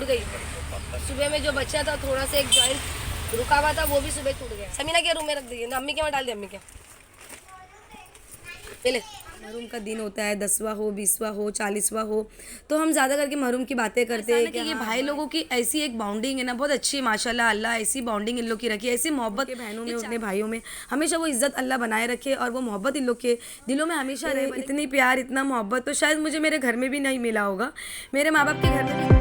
गई। सुबह में जो बचा था थोड़ा सा एक जॉइंट रुका हुआ था वो भी सुबह टूट गया। समीना के रूम में रख दीजिए, अम्मी के वहाँ डाल दिया, अम्मी के चले। महरूम का दिन होता है, 10वां हो, 20वां हो, 40वां हो, तो हम ज़्यादा करके महरूम की बातें करते हैं कि ये भाई लोगों की ऐसी एक बॉन्डिंग है ना, बहुत अच्छी माशाल्लाह, अल्लाह ऐसी बॉन्डिंग इन लोग की रखी है, ऐसी मोहब्बत के बहनों में, अपने भाइयों में हमेशा वो इज़्ज़त अल्लाह बनाए रखे और वो मोहब्बत इन लोग के दिलों में हमेशा रहे। इतनी प्यार, इतना मोहब्बत तो शायद मुझे मेरे घर में भी नहीं मिला होगा, मेरे माँ बाप के घर में भी।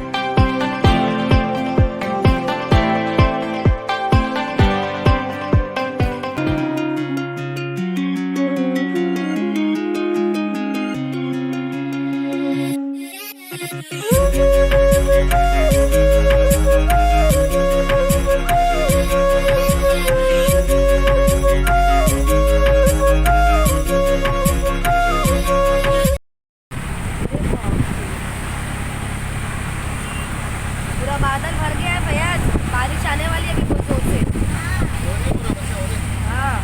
पूरा बादल भर गया है फैयाज, बारिश आने वाली है कि बहुत जोर से। हाँ,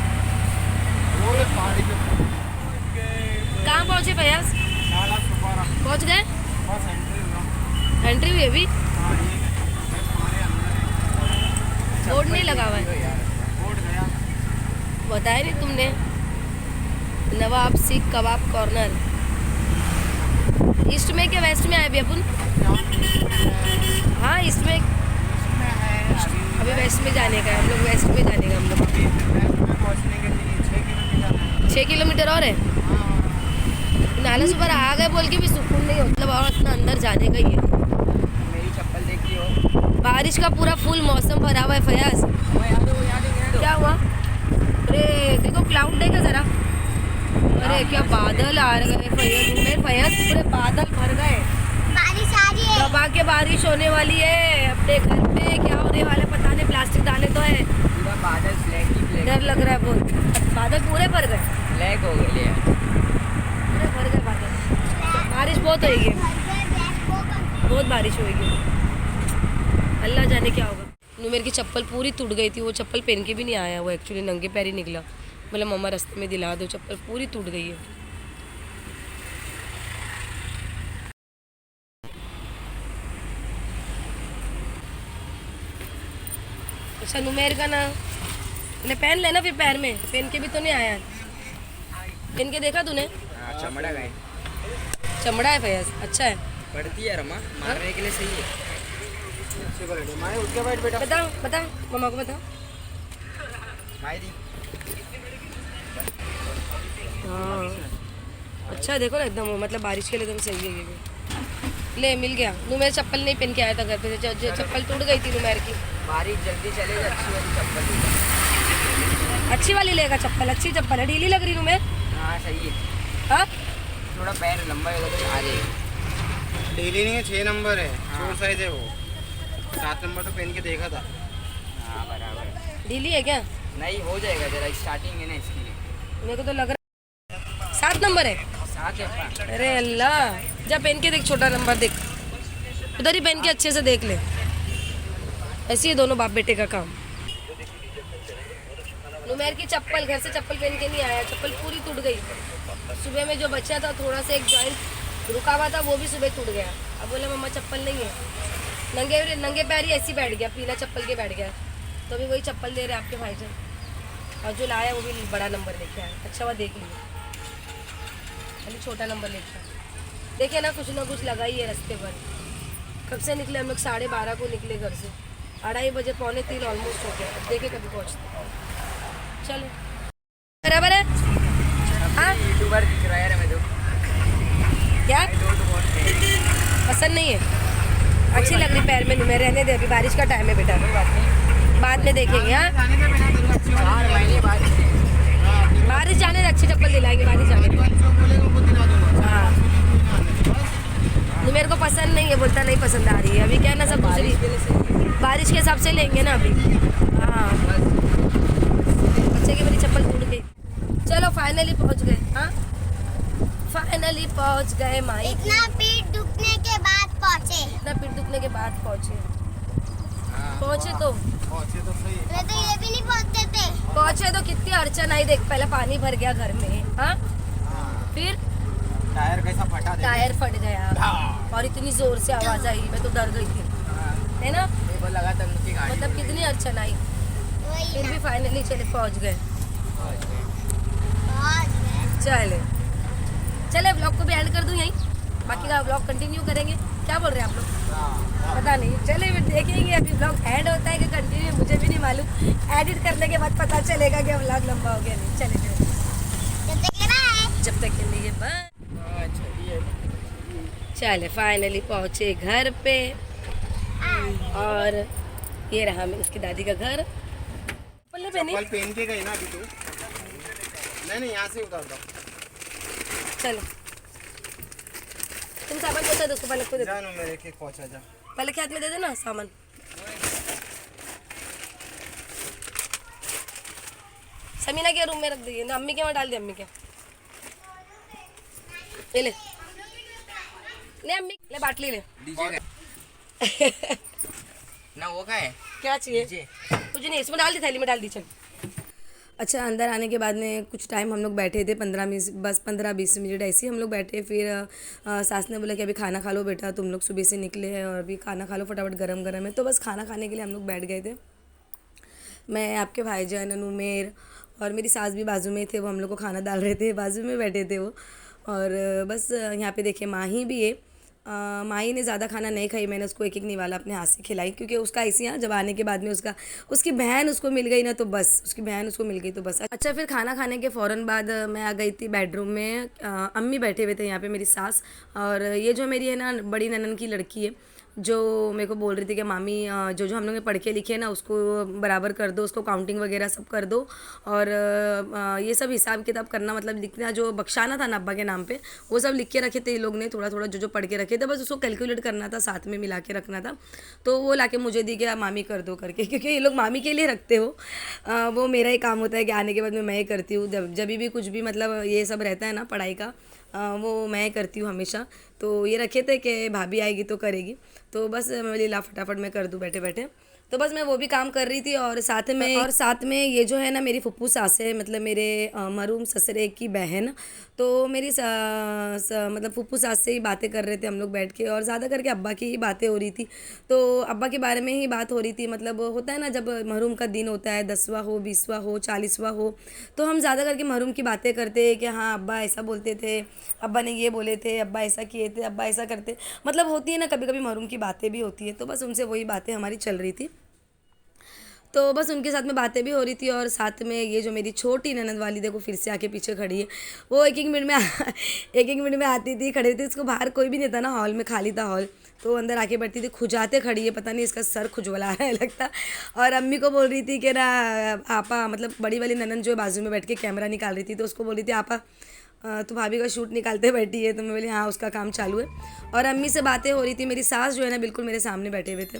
कहाँ पहुँचे फैयाज? पहुँच गए? एंट्री हुई अभी? बोर्ड नहीं लगा हुआ है, बताया नहीं तुमने? नवाब सीख कबाब कॉर्नर। ईस्ट में क्या वेस्ट में आए अभी अपन? हाँ ईस्ट में, अभी वेस्ट में जाने का है हम लोग, वेस्ट में जाने का हम लोग। 6 किलोमीटर और है। नाला सुपर आ गए बोल के भी सुकून नहीं होता, मतलब और इतना अंदर जाने का ही है। मेरी चप्पल देखी हो? बारिश का पूरा फुल मौसम भरा हुआ है फयाज। क्या हुआ? अरे देखो क्लाउड देखा जरा, अरे क्या बादल आ गए फयाज में, फयाज पूरे बादल भर गए, बारिश आ रही है। दबा के बारिश होने वाली है अपने घर पे, क्या होने वाला है पता नहीं, प्लास्टिक डाले तो है। पूरा बादल ब्लैक ही ब्लैक, डर लग रहा है बहुत, बादल पूरे भर गए, ब्लैक हो गए, पूरे भर गए बादल। बारिश बहुत होगी, बहुत बारिश होगी, अल्लाह जाने क्या होगा। नुमेर की चप्पल पूरी टूट गई थी, वो चप्पल पहन के भी नहीं आया, वो एक्चुअली नंगे पैर ही निकला, मतलब मम्मा रास्ते में दिला दो, चप्पल पूरी टूट गई है। अच्छा नुमेर का ना ने पहन लेना, फिर पैर में पहन के भी तो नहीं आया, पहन के देखा तूने? चमड़ा गए, चमड़ा है फैयाज, अच्छा है, पड़ती है रमा, मारने के लिए सही है। बताओ बताओ मम्मा को बताओ। हाँ अच्छा, देखो ना एकदम मतलब बारिश के लिए एकदम सही है ये भी। ले मिल गया। नुमेर चप्पल नहीं पहन के आया था घर पे, जो चप्पल टूट गई थी नुमेर की। बारिश जल्दी चलेगा, अच्छी वाली चप्पल, अच्छी वाली लेगा चप्पल, अच्छी चप्पल है, ढीली लग रही नुमेर। हाँ सही है, हाँ थोड़ा पैर लंबा होगा तो आ जाएगी। डेली नहीं है, 6 नंबर है, छोटा साइज है वो, 7 नंबर तो पहन के देखा था। हाँ बराबर, ढीली है क्या? नहीं हो जाएगा, जरा स्टार्टिंग है ना इसके लिए। मेरे को तो लग रहा 7 नंबर है। 7 है। अरे अल्लाह, जा पहन के देख, छोटा नंबर देख, उधर ही पहन के अच्छे से देख ले। ऐसी है दोनों बाप बेटे का काम। नुमेर की चप्पल, घर से चप्पल पहन के नहीं आया, चप्पल पूरी टूट गई। सुबह में जो बचा था थोड़ा सा एक जॉइंट रुका हुआ था वो भी सुबह टूट गया। अब बोले मम्मा चप्पल नहीं है, नंगे नंगे पैर ही ऐसी बैठ गया, बिना चप्पल के बैठ गया। तो अभी वही चप्पल दे रहे आपके भाईजान, और जो लाया वो भी बड़ा नंबर लेके आया। अच्छा हुआ देख लिया, अभी छोटा नंबर लेके आया। देखिए ना कुछ लगा ही है रास्ते पर। कब से निकले हम लोग? 12:30 को निकले घर से, 2:30 बजे, 2:45 ऑलमोस्ट हो गया। अब देखे कभी पहुँचते। चलो बराबर है। हाँ यूट्यूबर दिख रहा है यार, मैं तो क्या पसंद नहीं है? अच्छी लग रही पैर में नुमेर, रहने दे, अभी बारिश का टाइम है बेटा, बाद में देखेंगे। हाँ बारिश जाने दे, अच्छी चप्पल दिलाएंगे, बारिश जाने दे। हाँ नुमेर को पसंद नहीं है, बोलता नहीं पसंद आ रही है। अभी क्या है ना, सब दूसरी बारिश के हिसाब से लेंगे ना अभी। हाँ बच्चे की मेरी चप्पल टूट गई। चलो फाइनली पहुंच गए। हाँ फाइनली पहुंच गए माई। इतना पीठ दुखने के बाद पहुंचे। इतना पीठ दुखने के बाद पहुंचे। पहुंचे तो सही। मैं तो ये भी नहीं पहुंचते थे। पहुंचे तो कितनी अड़चन आई, देख पहले पानी भर गया घर में। हाँ फिर टायर कैसा फटा, टायर फट गया और इतनी जोर से आवाज आई, मैं तो डर गई थी। मतलब कितनी अड़चन आई, वही फिर ना भी फाइनली चले पहुंच गए। बहुत चले चले ब्लॉग को भी एंड कर दूं यहीं, बाकी का ब्लॉग कंटिन्यू करेंगे। क्या बोल रहे हैं आप लोग, पता नहीं, चले फिर देखेंगे अभी ब्लॉग एंड होता है कि कंटिन्यू, मुझे भी नहीं मालूम। एडिट करने के बाद पता चलेगा कि ब्लॉग लंबा हो गया नहीं। चले जब तक के लिए बाय। चले फाइनली पहुंचे घर पे, और ये रहा मैं उसकी दादी का घर। पल्ले पे नहीं, चप्पल पहन के गई ना अभी तू? नहीं यहाँ से उतार दो। चलो तुम सामान पहुंचा दो उसको, पलक को दे दो, जानो मेरे के पहुंचा जा। पलक के हाथ में दे देना सामान। समीना के रूम में रख दीजिए ना, अम्मी के वहाँ डाल दे, अम्मी के ले ले ले अम्मी ले बाटली ले। डीजे का ना वो का है क्या चाहिए? डीजे कुछ नहीं, इसमें डाल दी, थैली में डाल दी, चल। अच्छा, अंदर आने के बाद में कुछ टाइम हम लोग बैठे थे, 15-20 मिनट ऐसे ही हम लोग बैठे। फिर सास ने बोला कि अभी खाना खा लो बेटा, तुम लोग सुबह से निकले हैं और अभी खाना खा लो फटाफट, गरम गरम है। तो बस खाना खाने के लिए हम लोग बैठ गए थे। मैं, आपके भाईजान, अनुमेर और मेरी सास भी बाजू में थे, वो हम लोग को खाना डाल रहे थे, बाजू में बैठे थे वो। और बस यहाँ पे देखिए माही भी है। माही ने ज़्यादा खाना नहीं खाई, मैंने उसको एक एक निवाला अपने हाथ से खिलाई, क्योंकि उसका ऐसे यहाँ जब आने के बाद में उसकी बहन उसको मिल गई ना, तो बस उसकी बहन उसको मिल गई तो बस। अच्छा, फिर खाना खाने के फ़ौरन बाद मैं आ गई थी बेडरूम में। अम्मी बैठे हुए थे यहाँ पे, मेरी सास, और ये जो मेरी है ना बड़ी ननन की लड़की है, जो मेरे को बोल रही थी कि मामी जो जो हम लोग ने पढ़ के लिखे ना उसको बराबर कर दो, उसको काउंटिंग वगैरह सब कर दो, और ये सब हिसाब किताब करना, मतलब लिखना जो बख्शाना था ना अब्बा के नाम पे, वो सब लिख के रखे थे ये लोग ने, थोड़ा थोड़ा जो जो पढ़ के रखे थे, बस उसको कैलकुलेट करना था, साथ में मिला के रखना था। तो वो लाके मुझे दी कि मामी कर दो करके, क्योंकि ये लोग मामी के लिए रखते हो। वो मेरा ही काम होता है कि आने के बाद में मैं ही करती हूँ, जब भी कुछ भी मतलब ये सब रहता है ना पढ़ाई का, वो मैं करती हूँ हमेशा। तो ये रखे थे कि भाभी आएगी तो करेगी, तो बस मैं बोली ला फटाफट मैं कर दूँ बैठे बैठे। तो बस मैं वो भी काम कर रही थी, और साथ में ये जो है ना मेरी फुप्पू सास है, मतलब मेरे मरूम ससुरे की बहन, तो मेरी मतलब फुप्पू सास से ही बातें कर रहे थे हम लोग बैठ के, और ज़्यादा करके अब्बा की ही बातें हो रही थी। तो अब्बा के बारे में ही बात हो रही थी, मतलब होता है ना जब महरूम का दिन होता है, 10वां हो, 20वां हो, 40वां हो, तो हम ज़्यादा करके महरूम की बातें करते हैं कि हाँ अब्बा ऐसा बोलते थे, अब्बा ने ये बोले थे, अब्बा ऐसा किए थे, अब्बा ऐसा करते, मतलब होती है ना कभी कभी महरूम की बातें भी होती है। तो बस उनसे वही बातें हमारी चल रही थी, तो बस उनके साथ में बातें भी हो रही थी। और साथ में ये जो मेरी छोटी ननद वाली देखो फिर से आके पीछे खड़ी है, वो एक एक मिनट में आती थी, खड़ी थी, इसको बाहर कोई भी नहीं था ना, हॉल में खाली था हॉल, तो अंदर आके बैठती थी, खुजाते खड़ी है, पता नहीं इसका सर खुजवला रहा है लगता। और अम्मी को बोल रही थी कि ना आपा, मतलब बड़ी वाली ननद जो बाजू में बैठ के कैमरा निकाल रही थी, तो उसको बोल रही थी आपा तो भाभी का शूट निकालते बैठी है, तो मैं बोली हाँ उसका काम चालू है। और अम्मी से बातें हो रही थी, मेरी सास जो है ना बिल्कुल मेरे सामने बैठे हुए थे,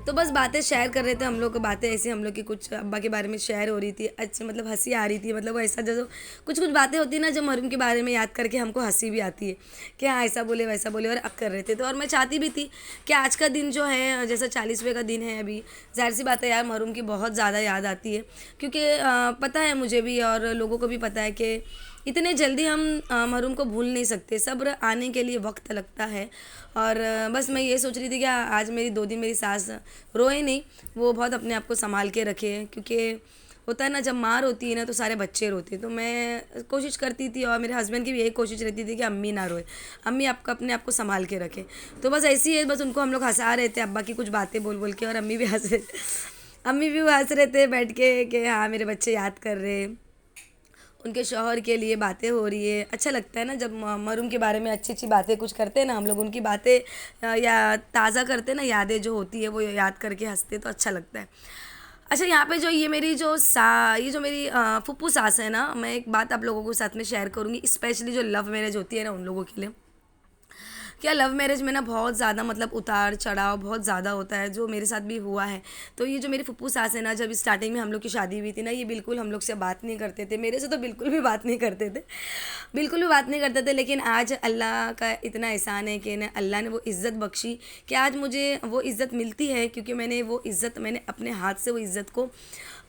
तो बस बातें शेयर कर रहे थे हम लोग, बातें ऐसी हम लोग की कुछ अब्बा के बारे में शेयर हो रही थी। अच्छा, मतलब हंसी आ रही थी, मतलब वो ऐसा जो कुछ बातें होती है ना जो मरूम के बारे में याद करके हमको हंसी भी आती है कि हाँ ऐसा बोले वैसा बोले, और अब कर रहे थे। तो और मैं चाहती भी थी कि आज का दिन जो है जैसा 40वें का दिन है अभी, जाहिर सी बात है यार मरूम की बहुत ज़्यादा याद आती है, क्योंकि पता है मुझे भी और लोगों को भी पता है कि इतने जल्दी हम महरूम को भूल नहीं सकते, सब्र आने के लिए वक्त लगता है। और बस मैं ये सोच रही थी कि आज मेरी 2 दिन मेरी सास रोए नहीं, वो बहुत अपने आप को संभाल के रखे, क्योंकि होता है ना जब मार होती है ना तो सारे बच्चे रोते हैं। तो मैं कोशिश करती थी और मेरे हस्बैंड की भी यही कोशिश रहती थी कि अम्मी ना रोए, अम्मी आपका अपने आप को संभाल के रखे। तो बस ऐसी है, बस उनको हम लोग हंसा रहे थे अब्बा की कुछ बातें बोल बोल के, और अम्मी भी हंस रहे थे, अम्मी भी हंस रहे थे बैठ के कि हाँ मेरे बच्चे याद कर रहे, उनके शौहर के लिए बातें हो रही है। अच्छा लगता है ना जब मरूम के बारे में अच्छी अच्छी बातें कुछ करते हैं ना हम लोग, उनकी बातें या ताज़ा करते हैं ना, यादें जो होती है वो याद करके हंसते तो अच्छा लगता है। अच्छा, यहाँ पे जो ये मेरी फुप्पू सास है ना, मैं एक बात आप लोगों के साथ में शेयर करूँगी, स्पेशली जो लव मैरिज होती है ना उन लोगों के लिए। क्या लव मैरिज में ना बहुत ज़्यादा मतलब उतार चढ़ाव बहुत ज़्यादा होता है, जो मेरे साथ भी हुआ है। तो ये जो मेरी फुप्पू सास है ना, जब स्टार्टिंग में हम लोग की शादी हुई थी ना, ये बिल्कुल हम लोग से बात नहीं करते थे, मेरे से तो बिल्कुल भी बात नहीं करते थे, बिल्कुल भी बात नहीं करते थे। लेकिन आज अल्लाह का इतना एहसान है कि अल्लाह ने वो इज़्ज़त बख्शी कि आज मुझे वो इज़्ज़त मिलती है, क्योंकि मैंने अपने हाथ से वो इज़्ज़त को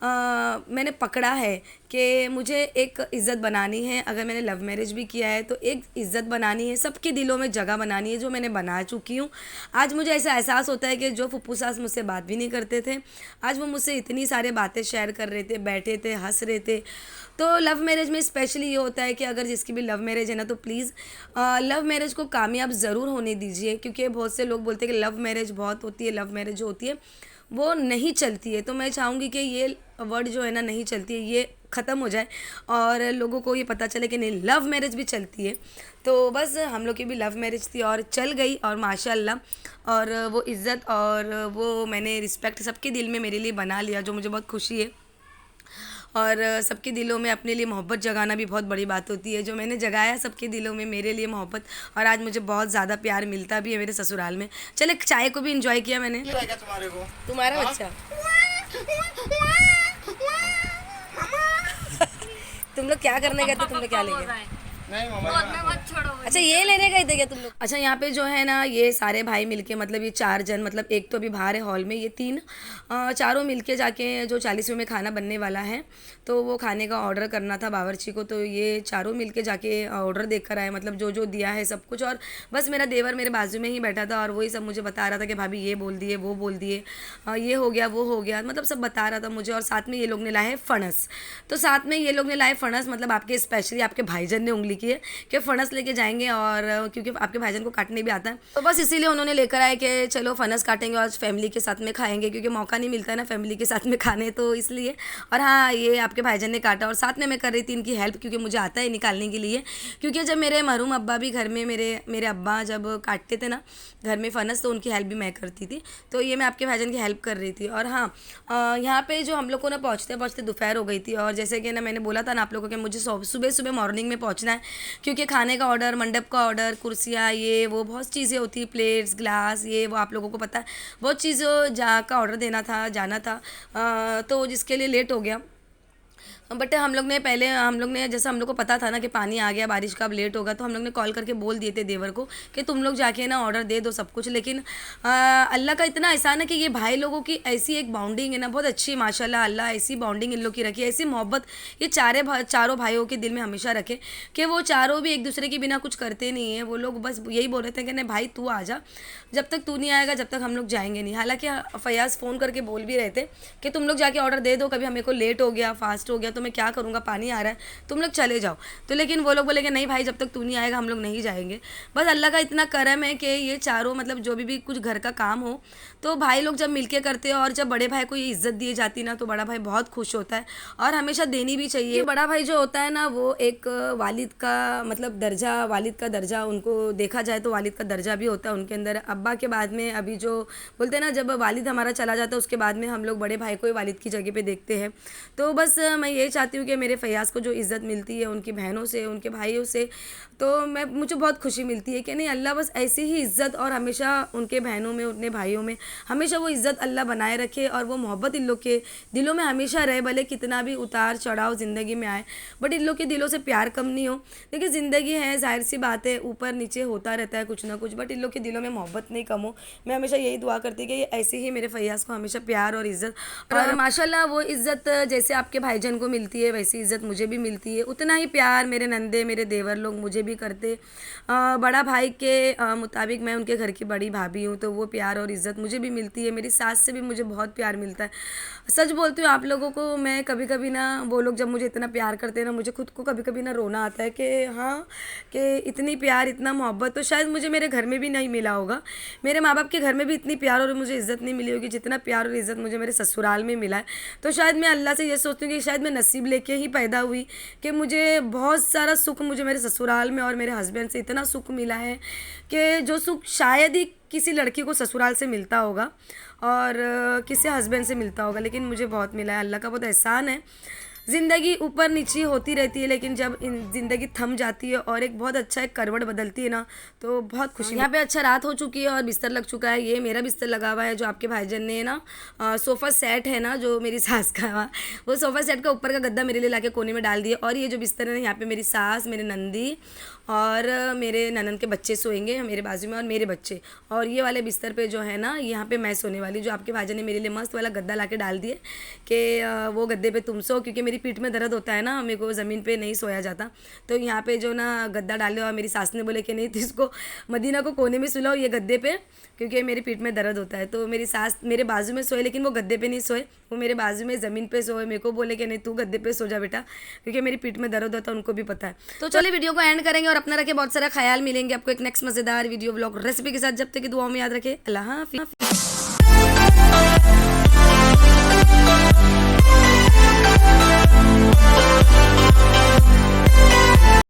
मैंने पकड़ा है कि मुझे एक इज़्ज़त बनानी है। अगर मैंने लव मैरिज भी किया है तो एक इज़्ज़त बनानी है, सबके दिलों में जगह बनानी पकवान ये जो मैंने बना चुकी हूँ। आज मुझे ऐसा एहसास होता है कि जो फुप्पू सास मुझसे बात भी नहीं करते थे, आज वो मुझसे इतनी सारे बातें शेयर कर रहे थे, बैठे थे, हंस रहे थे। तो लव मैरिज में स्पेशली ये होता है कि अगर जिसकी भी लव मैरिज है ना, तो प्लीज़ लव मैरिज को कामयाब ज़रूर होने दीजिए, क्योंकि बहुत से लोग बोलते हैं कि लव मैरिज बहुत होती है, लव मैरिज जो होती है वो नहीं चलती है। तो मैं चाहूँगी कि ये वर्ड जो है ना, नहीं चलती है, ये ख़त्म हो जाए और लोगों को ये पता चले कि नहीं, लव मैरिज भी चलती है। तो बस हम लोग की भी लव मैरिज थी और चल गई, और माशाल्लाह और वो इज़्ज़त और वो मैंने रिस्पेक्ट सबके दिल में मेरे लिए बना लिया, जो मुझे बहुत खुशी है। और सबके दिलों में अपने लिए मोहब्बत जगाना भी बहुत बड़ी बात होती है। जो मैंने जगाया सबके दिलों में मेरे लिए मोहब्बत, और आज मुझे बहुत ज़्यादा प्यार मिलता भी है मेरे ससुराल में। चले, चाय को भी इंजॉय किया मैंने। क्या है क्या तुम्हारे को? तुम्हारा बच्चा तुम लोग क्या करने गए थे? तुम लोग क्या लेंगे? नहीं मम्मा, अच्छा, ये लेने गए थे क्या तुम लोग? अच्छा, यहाँ पे जो है ना, ये सारे भाई मिलके, मतलब ये 4 जन, मतलब एक तो अभी बाहर है हॉल में, ये 3 चारों मिलके जाके जो 40वें में खाना बनने वाला है, तो वो खाने का ऑर्डर करना था बावर्ची को। तो ये चारों मिलके जाके ऑर्डर देख कर आए, मतलब जो जो दिया है सब कुछ। और बस मेरा देवर मेरे बाजू में ही बैठा था और वही सब मुझे बता रहा था कि भाभी ये बोल दिए, वो बोल दिए, ये हो गया, वो हो गया, मतलब सब बता रहा था मुझे। और साथ में ये लोग ने लाए हैं फणस। तो साथ में ये लोग ने लाए फणस, मतलब आपके स्पेशली आपके भाईजान ने उंगली की है कि फणस लेके जाएंगे, और क्योंकि आपके भाईजान को काटने भी आता है, तो बस इसीलिए उन्होंने लेकर आए कि चलो फणस काटेंगे और फैमिली के साथ में खाएंगे, क्योंकि मौका नहीं मिलता है ना फैमिली के साथ में खाने, तो इसलिए। और हाँ, ये आपके भाईजान ने काटा और साथ में मैं कर रही थी इनकी हेल्प, क्योंकि मुझे आता है निकालने के लिए। क्योंकि जब मेरे मरहूम अब्बा भी घर में, मेरे अब्बा जब काटते थे ना घर में फणस, तो उनकी हेल्प भी मैं करती थी। तो ये मैं आपके भाईजान की हेल्प कर रही थी। और हाँ, यहाँ पे जो हम लोग को ना पहुँचते पहुँचते दोपहर हो गई थी, और जैसे कि ना मैंने बोला था ना आप लोगों को कि मुझे सुबह सुबह मॉर्निंग में पहुँचना है, क्योंकि खाने का ऑर्डर, मंडप का ऑर्डर, कुर्सियाँ, ये वो बहुत चीज़ें होती है, प्लेट्स, ग्लास, ये वो आप लोगों को पता है, बहुत चीज़ों का ऑर्डर देना था, जाना था, तो जिसके लिए लेट हो गया। बट हम लोग ने जैसा हम लोग को पता था ना कि पानी आ गया, बारिश का अब लेट होगा, तो हम लोग ने कॉल करके बोल दिए थे देवर को कि तुम लोग जाके ना ऑर्डर दे दो सब कुछ। लेकिन अल्लाह का इतना एहसान है कि ये भाई लोगों की ऐसी एक बाउंडिंग है ना, बहुत अच्छी माशाल्लाह, अल्लाह ऐसी बाउंडिंग इन लोग की रखी है, ऐसी मोहब्बत ये चारों भाइयों के दिल में हमेशा रखे कि वो चारों भी एक दूसरे के बिना कुछ करते नहीं है। वो लोग बस यही बोल रहे थे कि नहीं भाई तू आ जा, जब तक तू नहीं आएगा जब तक हम लोग जाएंगे नहीं। हालांकि फयाज़ फ़ोन करके बोल भी रहे थे कि तुम लोग जाके ऑर्डर दे दो, कभी हमें को लेट हो गया, फास्ट हो गया तो मैं क्या करूँगा, पानी आ रहा है, तुम लोग चले जाओ। तो लेकिन वो लोग बोले कि नहीं भाई, जब तक तू नहीं आएगा हम लोग नहीं जाएंगे। बस अल्लाह का इतना करम है कि ये चारों, मतलब जो भी कुछ घर का काम हो, तो भाई लोग जब मिलके करते हैं, और जब बड़े भाई को ये इज़्ज़त दी जाती ना, तो बड़ा भाई बहुत खुश होता है, और हमेशा देनी भी चाहिए। बड़ा भाई जो होता है ना, वो एक वालिद का मतलब दर्जा, वालिद का दर्जा, उनको देखा जाए तो वालिद का दर्जा भी होता है उनके अंदर। अब्बा के बाद में, अभी जो बोलते हैं ना, जब वालिद हमारा चला जाता है उसके बाद में हम लोग बड़े भाई को ही वालिद की जगह पे देखते हैं। तो बस मैं ये चाहती हूँ कि मेरे फयाज़ को जो इज़्ज़त मिलती है उनकी बहनों से, उनके भाइयों से, तो मुझे बहुत खुशी मिलती है कि नहीं, अल्लाह बस ऐसी ही इज़्ज़त और हमेशा उनके बहनों में, उनके भाइयों में हमेशा वो इज़्ज़त अल्लाह बनाए रखे, और वो मोहब्बत इन लोग के दिलों में हमेशा रहे। भले कितना भी उतार चढ़ाव ज़िंदगी में आए, बट इन लोग के दिलों से प्यार कम नहीं हो। देखिए ज़िंदगी है, जाहिर सी बात है, ऊपर नीचे होता रहता है कुछ ना कुछ, बट इन लोग के दिलों में मोहब्बत नहीं कम हो। मैं हमेशा यही दुआ करती कि ये ऐसे ही मेरे फयाज़ को हमेशा प्यार और इज़्ज़त, और माशाल्लाह वो इज़्ज़त जैसे आपके भाईजान को मिलती है वैसी इज़्ज़त मुझे भी मिलती है, उतना ही प्यार मेरे नंदे, मेरे देवर लोग मुझे भी करते। बड़ा भाई के मुताबिक मैं उनके घर की बड़ी भाभी हूँ, तो वो प्यार और इज़्ज़त मुझे भी मिलती है। मेरी सास से भी मुझे बहुत प्यार मिलता है। सच बोलती हूँ आप लोगों को, मैं कभी कभी ना, वो लोग जब मुझे इतना प्यार करते हैं ना, मुझे खुद को कभी कभी ना रोना आता है कि हाँ, कि इतनी प्यार, इतना मोहब्बत तो शायद मुझे मेरे घर में भी नहीं मिला होगा। मेरे माँ बाप के घर में भी इतनी प्यार और मुझे इज़्ज़त नहीं मिली होगी जितना प्यार और इज़्ज़त मुझे मेरे ससुराल में मिला है। तो शायद मैं अल्लाह से ये सोचती हूँ कि शायद मैं नसीब लेके ही पैदा हुई कि मुझे बहुत सारा सुख मुझे मेरे ससुराल में और मेरे हस्बैंड से इतना सुख मिला है कि जो सुख शायद ही किसी लड़की को ससुराल से मिलता होगा और किसी हस्बैंड से मिलता होगा, लेकिन मुझे बहुत मिला है। अल्लाह का बहुत एहसान है। ज़िंदगी ऊपर नीचे होती रहती है, लेकिन जब ज़िंदगी थम जाती है और एक बहुत अच्छा एक करवट बदलती है ना, तो बहुत खुशी। यहाँ पे अच्छा रात हो चुकी है और बिस्तर लग चुका है। ये मेरा बिस्तर लगा हुआ है, जो आपके भाईजान ने ना सोफ़ा सेट है ना, जो मेरी सास का, वो सोफ़ा सेट का ऊपर का गद्दा मेरे लिए लाके कोने में डाल दिया। और ये जो बिस्तर है ना, यहाँ पे मेरी सास, मेरे नंदी और मेरे ननद के बच्चे सोएंगे मेरे बाजू में और मेरे बच्चे। और ये वाले बिस्तर पे जो है ना यहाँ पे मैं सोने वाली, जो आपके भाई ने मेरे लिए मस्त वाला गद्दा ला के डाल दिए कि वो गद्दे पे तुम सो, क्योंकि मेरी पीठ में दर्द होता है ना, मेरे को ज़मीन पे नहीं सोया जाता। तो यहाँ पे जो ना गद्दा डाले, और मेरी सास ने बोले कि नहीं तो इसको मदीना को कोने में सुलाओ ये गद्दे पे, क्योंकि मेरी पीठ में दर्द होता है। तो मेरी सास मेरे बाजू में सोए, लेकिन वो गद्दे पे नहीं सोए, वो मेरे बाजू में ज़मीन पे सोए। मेरे को बोले कि नहीं तू गद्दे पे सो जा बेटा, क्योंकि मेरी पीठ में दर्द होता है, उनको भी पता है। तो चलिए वीडियो को एंड करेंगे और अपना रखे बहुत सारा ख्याल। मिलेंगे आपको एक नेक्स्ट मज़ेदार वीडियो ब्लॉग रेसिपी के साथ। जब तक कि दुआओं में याद रखे। अल्लाह हाफिज़।